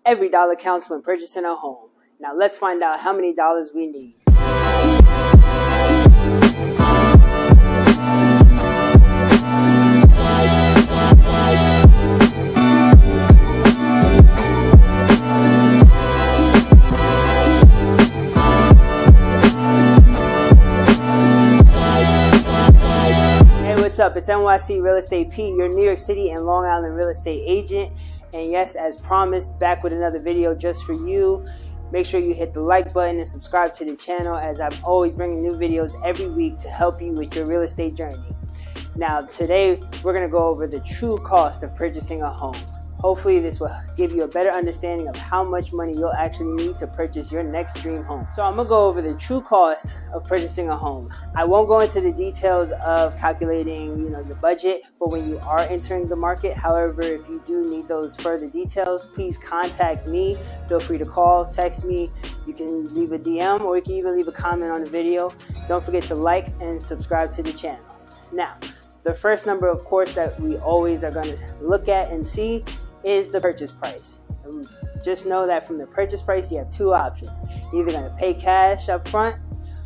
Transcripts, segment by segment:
Every dollar counts when purchasing a home. Now let's find out how many dollars we need. What's up? It's NYC Real Estate Pete, your New York City and Long Island real estate agent. And yes, as promised, back with another video just for you. Make sure you hit the like button and subscribe to the channel, as I'm always bringing new videos every week to help you with your real estate journey. Now, today we're going to go over the true cost of purchasing a home. Hopefully this will give you a better understanding of how much money you'll actually need to purchase your next dream home. So I'm going to go over the true cost of purchasing a home. I won't go into the details of calculating, your budget for when you are entering the market. However, if you do need those further details, please contact me. Feel free to call, text me. You can leave a DM, or you can even leave a comment on the video. Don't forget to like and subscribe to the channel. Now, the first number, of course, that we always are going to look at and see is the purchase price. And just know that from the purchase price, you have two options. You're either going to pay cash up front,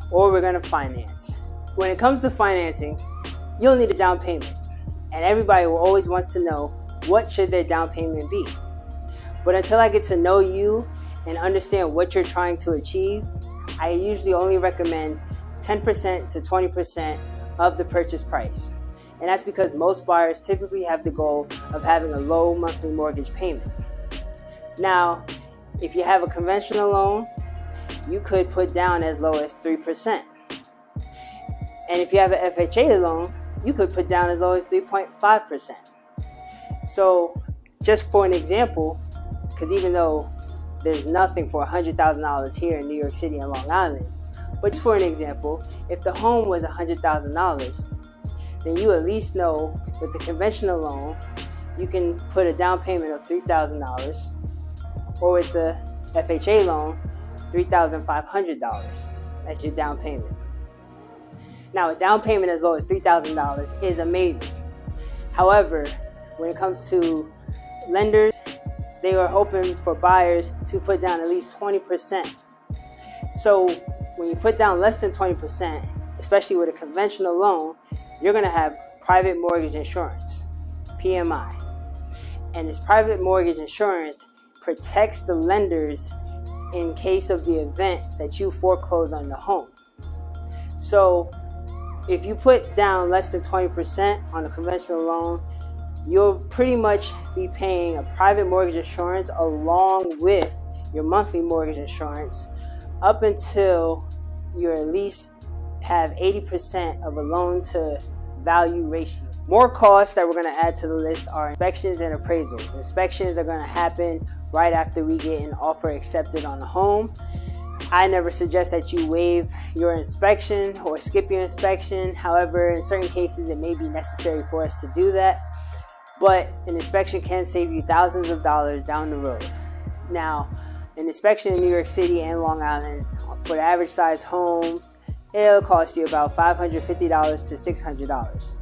or we're going to finance. When it comes to financing, you'll need a down payment. And everybody will always wants to know, what should their down payment be? But until I get to know you and understand what you're trying to achieve, I usually only recommend 10% to 20% of the purchase price. And that's because most buyers typically have the goal of having a low monthly mortgage payment. Now, if you have a conventional loan, you could put down as low as 3%. And if you have an FHA loan, you could put down as low as 3.5%. So just for an example, because even though there's nothing for $100,000 here in New York City and Long Island, but just for an example, if the home was $100,000, then you at least know with the conventional loan, you can put a down payment of $3,000, or with the FHA loan, $3,500. That's your down payment. Now, a down payment as low as $3,000 is amazing. However, when it comes to lenders, they are hoping for buyers to put down at least 20%. So when you put down less than 20%, especially with a conventional loan, you're going to have private mortgage insurance, PMI. And this private mortgage insurance protects the lenders in case of the event that you foreclose on the home. So if you put down less than 20% on a conventional loan, you'll pretty much be paying a private mortgage insurance along with your monthly mortgage insurance up until you at least have 80% of a loan to value ratio. More costs that we're going to add to the list are inspections and appraisals. Inspections are going to happen right after we get an offer accepted on the home. I never suggest that you waive your inspection or skip your inspection. However, in certain cases, it may be necessary for us to do that. But an inspection can save you thousands of dollars down the road. Now, an inspection in New York City and Long Island for the average size home, it'll cost you about $550 to $600.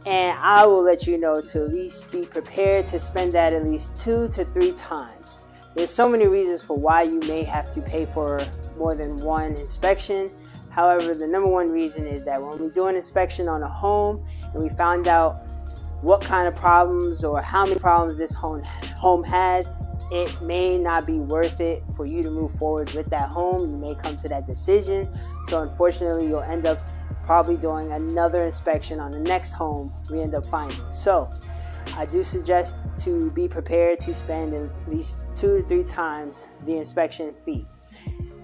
And I will let you know to at least be prepared to spend that at least 2 to 3 times. There's so many reasons for why you may have to pay for more than one inspection. However, the number one reason is that when we do an inspection on a home and we found out what kind of problems or how many problems this home has, it may not be worth it for you to move forward with that home. You may come to that decision. So unfortunately, you'll end up probably doing another inspection on the next home we end up finding. So I do suggest to be prepared to spend at least 2 to 3 times the inspection fee.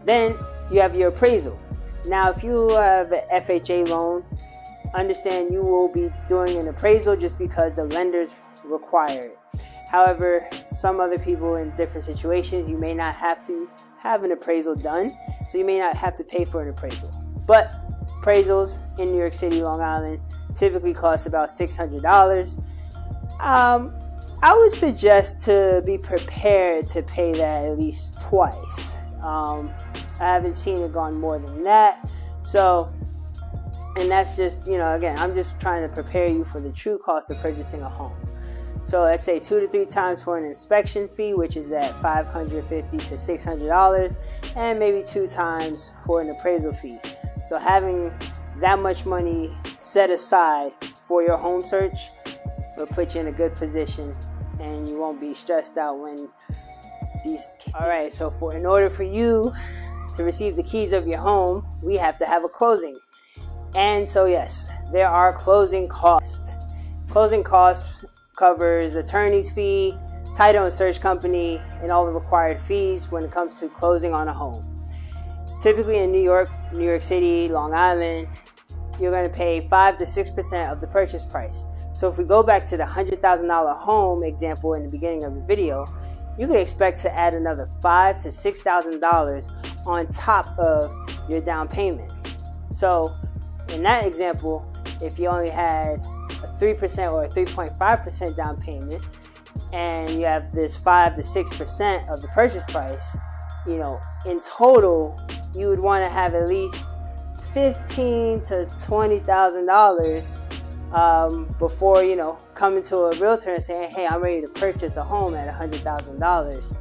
Then you have your appraisal. Now, if you have an FHA loan, understand you will be doing an appraisal just because the lenders require it. However, some other people in different situations, you may not have to have an appraisal done, so you may not have to pay for an appraisal. But appraisals in New York City, Long Island typically cost about $600. I would suggest to be prepared to pay that at least twice. I haven't seen it gone more than that. So, and that's just, again, I'm just trying to prepare you for the true cost of purchasing a home. So let's say 2 to 3 times for an inspection fee, which is at $550 to $600, and maybe 2 times for an appraisal fee. So having that much money set aside for your home search will put you in a good position, and you won't be stressed out when these. All right, so in order for you to receive the keys of your home, we have to have a closing. And so yes, there are closing costs. Closing costs covers attorney's fee, title and search company, and all the required fees when it comes to closing on a home. Typically in New York City, Long Island, you're going to pay 5 to 6% of the purchase price. So if we go back to the $100,000 home example in the beginning of the video, you can expect to add another $5,000 to $6,000 on top of your down payment. So in that example, if you only had a 3% or a 3.5% down payment, and you have this 5 to 6% of the purchase price, in total, you would want to have at least $15,000 to $20,000 before coming to a realtor and saying, hey, I'm ready to purchase a home at $100,000.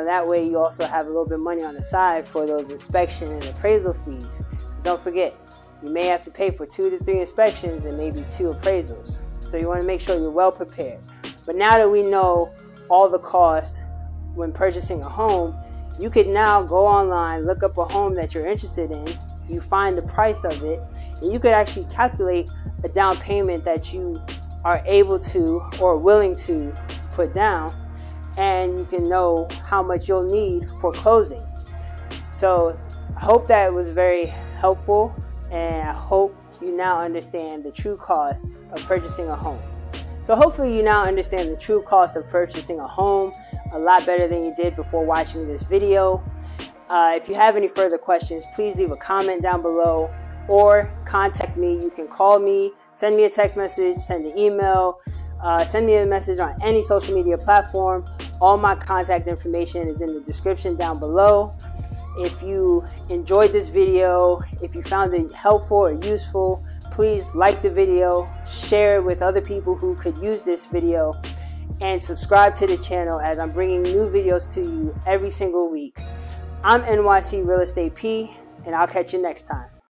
That way you also have a little bit of money on the side for those inspection and appraisal fees. Don't forget, you may have to pay for 2 to 3 inspections and maybe 2 appraisals. So you want to make sure you're well prepared. But now that we know all the cost when purchasing a home, you could now go online, look up a home that you're interested in, you find the price of it, and you could actually calculate a down payment that you are able to or willing to put down, and you can know how much you'll need for closing. So I hope that was very helpful, and I hope you now understand the true cost of purchasing a home. So hopefully you now understand the true cost of purchasing a home a lot better than you did before watching this video. If you have any further questions, please leave a comment down below or contact me. You can call me, send me a text message, send an email, send me a message on any social media platform. All my contact information is in the description down below. If you enjoyed this video, if you found it helpful or useful, please like the video, share it with other people who could use this video, and subscribe to the channel as I'm bringing new videos to you every single week. I'm NYC Real Estate P, and I'll catch you next time.